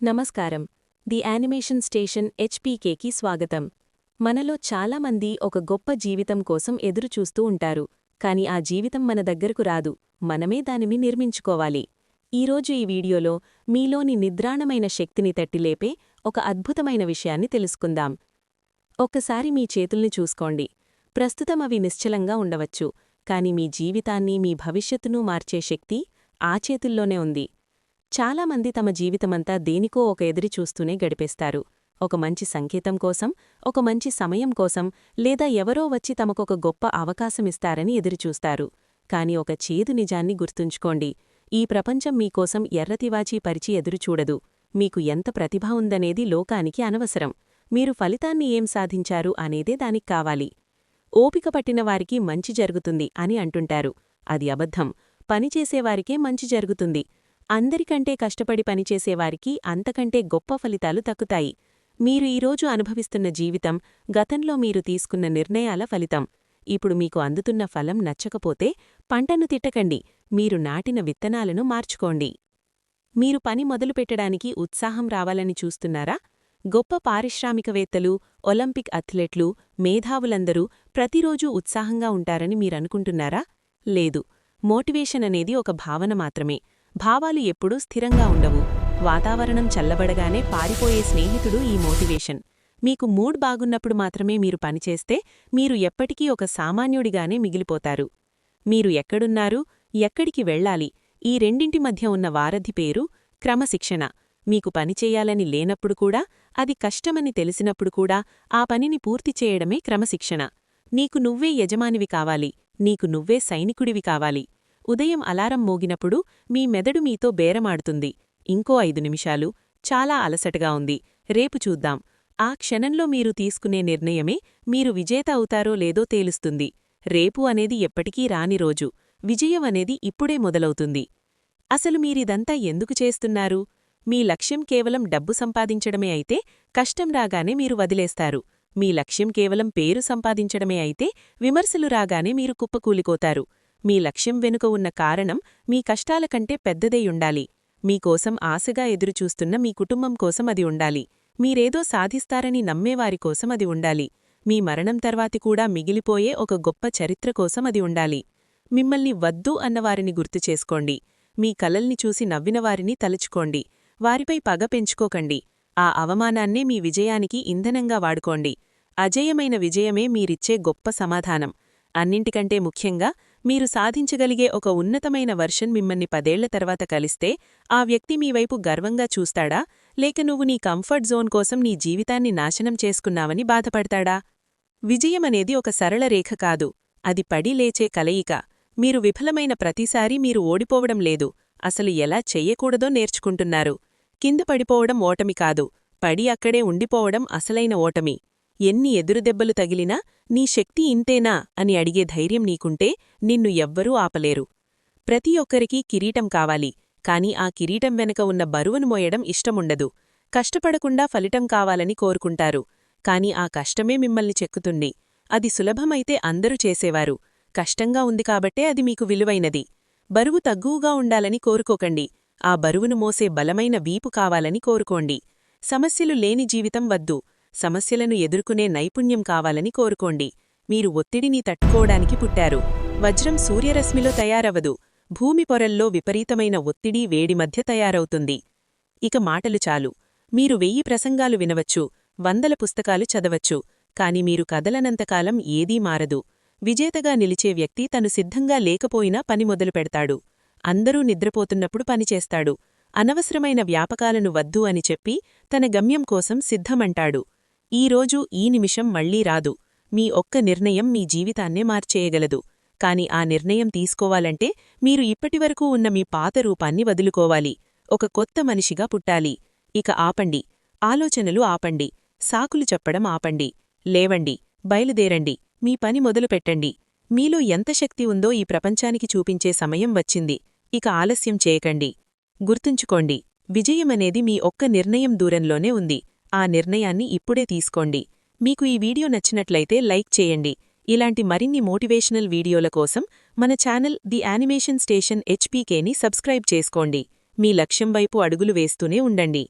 నమస్కారం. The animation station హెచ్పీకేకి స్వాగతం. మనలో చాలామంది ఒక గొప్ప జీవితం కోసం ఎదురుచూస్తూ ఉంటారు, కాని ఆ జీవితం మన దగ్గరకు రాదు, మనమే దానిని నిర్మించుకోవాలి. ఈరోజు ఈ వీడియోలో మీలోని నిద్రాణమైన శక్తిని తట్టిలేపే ఒక అద్భుతమైన విషయాన్ని తెలుసుకుందాం. ఒక్కసారి మీ చేతుల్ని చూసుకోండి. ప్రస్తుతం అవి నిశ్చలంగా ఉండవచ్చు, కాని మీ జీవితాన్ని, మీ భవిష్యత్తును మార్చే శక్తి ఆ చేతుల్లోనే ఉంది. చాలామంది తమ జీవితమంతా దేనికో ఒక ఎదురు చూస్తూనే గడిపేస్తారు. ఒక మంచి సంకేతం కోసం, ఒక మంచి సమయం కోసం, లేదా ఎవరో వచ్చి తమకొక గొప్ప అవకాశమిస్తారని ఎదురుచూస్తారు. కాని ఒక చేదు నిజాన్ని గుర్తుంచుకోండి. ఈ ప్రపంచం మీకోసం ఎర్రతివాచీ పరిచి ఎదురుచూడదు. మీకు ఎంత ప్రతిభ ఉందనేది లోకానికి అనవసరం. మీరు ఫలితాన్ని ఏం సాధించారు అనేదే దానికి కావాలి. ఓపిక పట్టినవారికి మంచి జరుగుతుంది అని అంటుంటారు. అది అబద్ధం. పనిచేసేవారికే మంచి జరుగుతుంది. అందరికంటే కష్టపడి పనిచేసేవారికి అంతకంటే గొప్ప ఫలితాలు దక్కుతాయి. మీరు ఈరోజు అనుభవిస్తున్న జీవితం గతంలో మీరు తీసుకున్న నిర్ణయాల ఫలితం. ఇప్పుడు మీకు అందుతున్న ఫలం నచ్చకపోతే పంటను తిట్టకండి, మీరు నాటిన విత్తనాలను మార్చుకోండి. మీరు పని మొదలుపెట్టడానికి ఉత్సాహం రావాలని చూస్తున్నారా? గొప్ప పారిశ్రామికవేత్తలు, ఒలింపిక్ అథ్లెట్లు, మేధావులందరూ ప్రతిరోజూ ఉత్సాహంగా ఉంటారని మీరనుకుంటున్నారా? లేదు. మోటివేషన్ అనేది ఒక భావన మాత్రమే. భావాలు ఎప్పుడూ స్థిరంగా ఉండవు. వాతావరణం చల్లబడగానే పారిపోయే స్నేహితుడు ఈ మోటివేషన్. మీకు మూడ్ బాగున్నప్పుడు మాత్రమే మీరు పనిచేస్తే మీరు ఎప్పటికీ ఒక సామాన్యుడిగానే మిగిలిపోతారు. మీరు ఎక్కడున్నారు, ఎక్కడికి వెళ్ళాలి, ఈ రెండింటి మధ్య ఉన్న వారధి పేరు క్రమశిక్షణ. మీకు పనిచేయాలని లేనప్పుడు కూడా, అది కష్టమని తెలిసినప్పుడు కూడా ఆ పనిని పూర్తి చేయడమే క్రమశిక్షణ. నీకు నువ్వే యజమానివి కావాలి, నీకు నువ్వే సైనికుడివి కావాలి. ఉదయం అలారం మోగినప్పుడు మీ మెదడు మీతో బేరమాడుతుంది. ఇంకో 5 నిమిషాలు, చాలా అలసటగా ఉంది, రేపు చూద్దాం. ఆ క్షణంలో మీరు తీసుకునే నిర్ణయమే మీరు విజేత అవుతారో లేదో తేలుస్తుంది. రేపు అనేది ఎప్పటికీ రాని రోజు. విజయం అనేది ఇప్పుడే మొదలవుతుంది. అసలు మీరిదంతా ఎందుకు చేస్తున్నారు? మీ లక్ష్యం కేవలం డబ్బు సంపాదించడమే అయితే కష్టం రాగానే మీరు వదిలేస్తారు. మీ లక్ష్యం కేవలం పేరు సంపాదించడమే అయితే విమర్శలు రాగానే మీరు కుప్పకూలిపోతారు. మీ లక్ష్యం వెనుక ఉన్న కారణం మీ కష్టాల కంటే పెద్దదై మీకోసం ఆశగా ఎదురుచూస్తున్న మీ కుటుంబం కోసం అది ఉండాలి. మీరేదో సాధిస్తారని నమ్మేవారికోసం అది ఉండాలి. మీ మరణం తర్వాతి కూడా మిగిలిపోయే ఒక గొప్ప చరిత్ర కోసం అది ఉండాలి. మిమ్మల్ని వద్దు అన్నవారిని గుర్తుచేసుకోండి. మీ కలల్ని చూసి నవ్వినవారిని తలుచుకోండి. వారిపై పగ పెంచుకోకండి. ఆ అవమానాన్నే మీ విజయానికి ఇంధనంగా వాడుకోండి. అజేయమైన విజయమే మీరిచ్చే గొప్ప సమాధానం. అన్నింటికంటే ముఖ్యంగా, మీరు సాధించగలిగే ఒక ఉన్నతమైన వర్షన్ మిమ్మల్ని 10 ఏళ్ల తర్వాత కలిస్తే ఆ వ్యక్తి మీవైపు గర్వంగా చూస్తాడా, లేక నువ్వు నీ కంఫర్ట్ జోన్ కోసం నీ జీవితాన్ని నాశనం చేసుకున్నావని బాధపడతాడా? విజయమనేది ఒక సరళ రేఖ కాదు, అది పడి లేచే కలయిక. మీరు విఫలమైన ప్రతిసారీ మీరు ఓడిపోవడం లేదు, అసలు ఎలా చెయ్యకూడదో నేర్చుకుంటున్నారు. కింద పడిపోవడం ఓటమి కాదు, పడి అక్కడే ఉండిపోవడం అసలైన ఓటమి. ఎన్ని ఎదురుదెబ్బలు తగిలినా నీ శక్తి ఇంతేనా అని అడిగే ధైర్యం నీకుంటే నిన్ను ఎవ్వరూ ఆపలేరు. ప్రతి ఒక్కరికీ కిరీటం కావాలి, కాని ఆ కిరీటం వెనక ఉన్న బరువును మోయడం ఇష్టముండదు. కష్టపడకుండా ఫలితం కావాలని కోరుకుంటారు, కాని ఆ కష్టమే మిమ్మల్ని చెక్కుతుంది. అది సులభమైతే అందరూ చేసేవారు, కష్టంగా ఉంది కాబట్టే అది మీకు విలువైనది. బరువు తగ్గువగా ఉండాలని కోరుకోకండి, ఆ బరువును మోసే బలమైన వీపు కావాలని కోరుకోండి. సమస్యలు లేని జీవితం వద్దు, సమస్యలను ఎదుర్కొనే నైపుణ్యం కావాలని కోరుకోండి. మీరు ఒత్తిడిని తట్టుకోవడానికి పుట్టారు. వజ్రం సూర్యరశ్మిలో తయారవదు, భూమి పొరల్లో విపరీతమైన ఒత్తిడి వేడి మధ్య తయారవుతుంది. ఇక మాటలు చాలు. మీరు 1000 ప్రసంగాలు వినవచ్చు, 100 పుస్తకాలు చదవచ్చు, కాని మీరు కదలనంతకాలం ఏదీ మారదు. విజేతగా నిలిచే వ్యక్తి తను సిద్ధంగా లేకపోయినా పని మొదలుపెడతాడు. అందరూ నిద్రపోతున్నప్పుడు పనిచేస్తాడు. అనవసరమైన వ్యాపకాలను వద్దు అని చెప్పి తన గమ్యం కోసం సిద్ధమంటాడు. ఈరోజు ఈ నిమిషం మళ్లీ రాదు. మీ ఒక్క నిర్ణయం మీ జీవితాన్నే మార్చేయగలదు. కాని ఆ నిర్ణయం తీసుకోవాలంటే మీరు ఇప్పటివరకు ఉన్న మీ పాత రూపాన్ని వదులుకోవాలి. ఒక కొత్త మనిషిగా పుట్టాలి. ఇక ఆపండి. ఆలోచనలు ఆపండి. సాకులు చెప్పడం ఆపండి. లేవండి, బయలుదేరండి, మీ పని మొదలుపెట్టండి. మీలో ఎంత శక్తి ఉందో ఈ ప్రపంచానికి చూపించే సమయం వచ్చింది. ఇక ఆలస్యం చేయకండి. గుర్తుంచుకోండి, విజయమనేది మీ ఒక్క నిర్ణయం దూరంలోనే ఉంది. ఆ నిర్ణయాన్ని ఇప్పుడే తీసుకోండి. మీకు ఈ వీడియో నచ్చినట్లయితే లైక్ చేయండి. ఇలాంటి మరిన్ని మోటివేషనల్ వీడియోల కోసం మన ఛానల్ ది యానిమేషన్ స్టేషన్ హెచ్పీకేని సబ్స్క్రైబ్ చేసుకోండి. మీ లక్ష్యం వైపు అడుగులు వేస్తూనే ఉండండి.